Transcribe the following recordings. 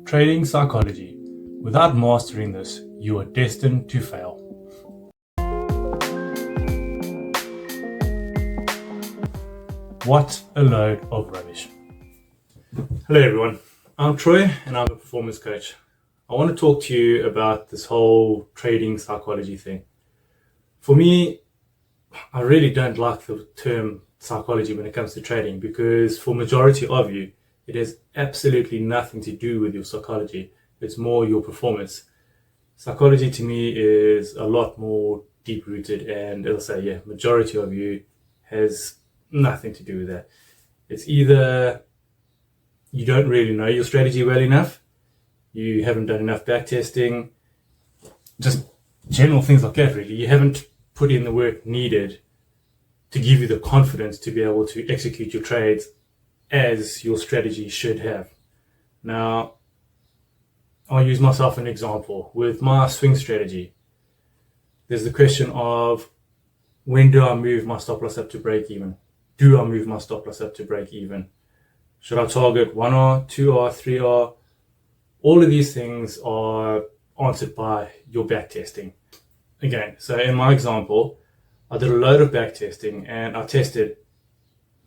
Trading psychology. Without mastering this, you are destined to fail. What a load of rubbish. Hello everyone, I'm Troy and I'm a performance coach. I want to talk to you about this whole trading psychology thing. For me, I really don't like the term psychology when it comes to trading because for majority of you, it has absolutely nothing to do with your psychology. It's more your performance. Psychology to me is a lot more deep-rooted, and as I say, majority of you has nothing to do with that. It's either you don't really know your strategy well enough, you haven't done enough back testing, just general things like that really. You haven't put in the work needed to give you the confidence to be able to execute your trades as your strategy should have. Now, I'll use myself an example. With my swing strategy, there's the question of when do I move my stop loss up to break even? Do I move my stop loss up to break even? Should I target 1R, 2R, 3R? All of these things are answered by your back testing. Again, so in my example, I did a load of back testing and I tested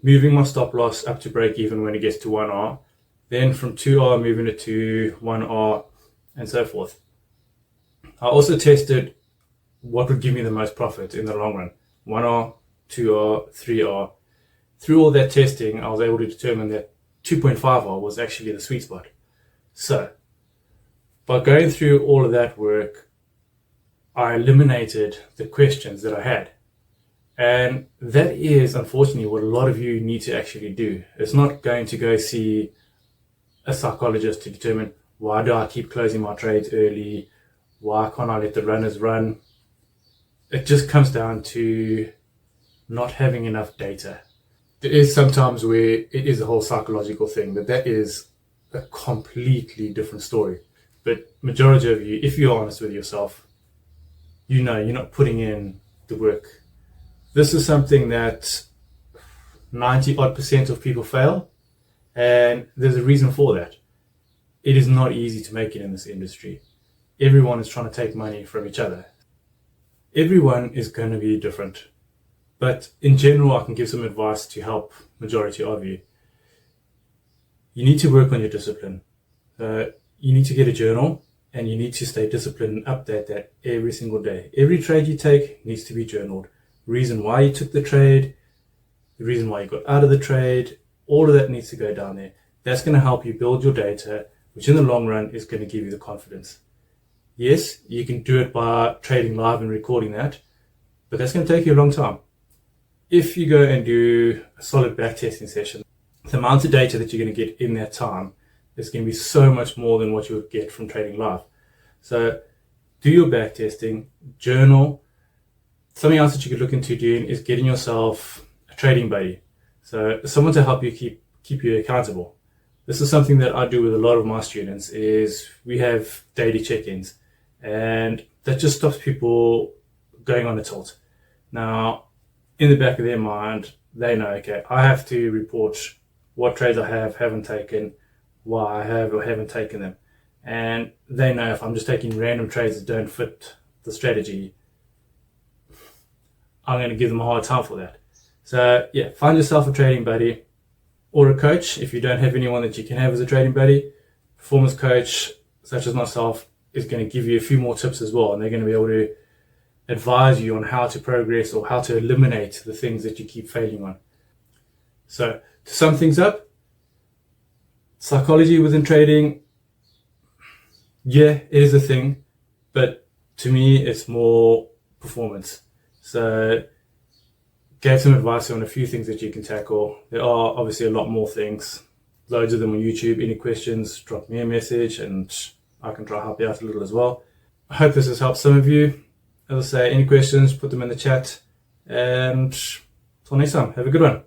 moving my stop loss up to break even when it gets to 1R, then from 2R moving it to 1R, and so forth. I also tested what would give me the most profit in the long run, 1R, 2R, 3R. Through all that testing, I was able to determine that 2.5R was actually the sweet spot. So, by going through all of that work, I eliminated the questions that I had. And that is, unfortunately, what a lot of you need to actually do. It's not going to go see a psychologist to determine why do I keep closing my trades early? Why can't I let the runners run? It just comes down to not having enough data. There is sometimes where it is a whole psychological thing, but that is a completely different story. But majority of you, if you're honest with yourself, you know you're not putting in the work. This is something that 90% of people fail, and there's a reason for that. It is not easy to make it in this industry. Everyone is trying to take money from each other. Everyone is going to be different, but in general, I can give some advice to help majority of you. You need to work on your discipline. You need to get a journal, and you need to stay disciplined and update that every single day. Every trade you take needs to be journaled. Reason why you took the trade, the reason why you got out of the trade, all of that needs to go down there. That's going to help you build your data, which in the long run is going to give you the confidence. Yes, you can do it by trading live and recording that, but that's going to take you a long time. If you go and do a solid backtesting session, the amount of data that you're going to get in that time is going to be so much more than what you would get from trading live. So do your backtesting, journal. Something else that you could look into doing is getting yourself a trading buddy. So someone to help you keep you accountable. This is something that I do with a lot of my students is we have daily check-ins, and that just stops people going on a tilt. Now, in the back of their mind, they know, okay, I have to report what trades I haven't taken, why I have or haven't taken them. And they know if I'm just taking random trades that don't fit the strategy, I'm going to give them a hard time for that. So find yourself a trading buddy or a coach if you don't have anyone that you can have as a trading buddy. Performance coach, such as myself, is going to give you a few more tips as well, and they're going to be able to advise you on how to progress or how to eliminate the things that you keep failing on. So to sum things up, psychology within trading, it is a thing, but to me it's more performance. So gave some advice on a few things that you can tackle. There are obviously a lot more things, loads of them on YouTube. Any questions, drop me a message and I can try to help you out a little as well. I hope this has helped some of you. As I say, any questions, put them in the chat, and till next time, have a good one.